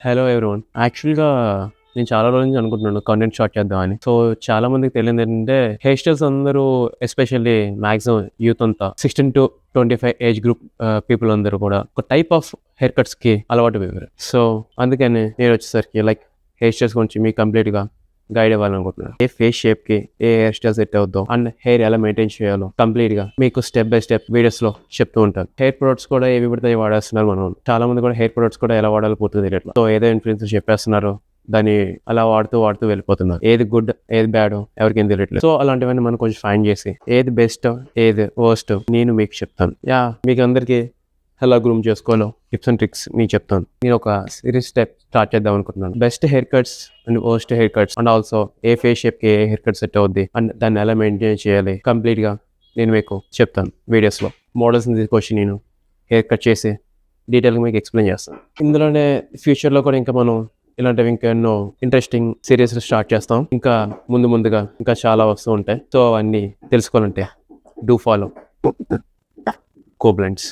Hello everyone. యాక్చువల్‌గా నేను చాలా రోజుల నుంచి అనుకుంటున్నాను కంటెంట్ స్టార్ట్ చేద్దామని. సో, చాలా మందికి తెలియనిది ఏంటంటే హెయిర్ స్టైల్స్ అందరూ ఎస్పెషల్లీ మాక్సిమం యూత్ అంతా 16-25 ఏజ్ గ్రూప్ పీపుల్ అందరూ కూడా ఒక టైప్ ఆఫ్ హెయిర్ కట్స్‌కి అలవాటు పడిపోయారు. సో, అందుకని నేను వచ్చేసరికి హెయిర్ స్టైల్స్ గురించి మీకు కంప్లీట్‌గా గైడ్ ఇవ్వాలనుకుంటున్నాను. ఏ ఫేస్ షేప్‌కి ఏ హెయిర్ స్టైల్ సెట్ అవుద్దో అండ్ హెయిర్ ఎలా మెయింటైన్ చేయాలో కంప్లీట్‌గా మీకు స్టెప్ బై స్టెప్ వీడియోస్‌లో చెప్తూ ఉంటాను. హెయిర్ ప్రొడక్ట్స్ కూడా ఏవి పడితే అవి వాడేస్తున్నారు మనం. చాలా మంది కూడా హెయిర్ ప్రొడక్ట్స్ కూడా ఎలా వాడాలో పూర్తిగా తెలియట్లేదు. సో, ఏదో ఇన్‌ఫ్లుయెన్సర్ చెప్పేస్తున్నారు. దాన్ని అలా వాడుతూ వెళ్ళిపోతున్నారు. ఏది గుడ్, ఏది బ్యాడ్ ఎవరికేం తెలియట్లేదు. సో, అలాంటివన్నీ మనం కొంచెం ఫైండ్ చేసి ఏది బెస్ట్, ఏది వర్స్ట్ నేను మీకు చెప్తాను. మీకు అందరికీ ఎలా గ్రూమ్ చేసుకోవాలో టిప్స్ అండ్ ట్రిక్స్ మీకు చెప్తాను. నేను ఒక సిరీస్ స్టార్ట్ చేద్దాం అనుకుంటున్నాను. Best haircuts and worst haircuts and also ఏ ఫేస్ షేప్కి ఏ హెయిర్ కట్ సెట్ అవుద్ది అండ్ దాన్ని ఎలా మెయింటైన్ చేయాలి కంప్లీట్గా నేను మీకు చెప్తాను వీడియోస్లో. మోడల్స్ని తీసుకొచ్చి నేను హెయిర్ కట్ చేసి డీటెయిల్గా మీకు ఎక్స్ప్లెయిన్ చేస్తాను. ఇందులోనే ఫ్యూచర్లో కూడా ఇంకా మనం ఇలాంటివి ఇంకా ఎన్నో ఇంట్రెస్టింగ్ సిరీస్ స్టార్ట్ చేస్తాం. ఇంకా ముందుగా ఇంకా చాలా వస్తూ ఉంటాయి. సో అవన్నీ తెలుసుకోవాలంటే డూ ఫాలో కోబ్లెండ్స్.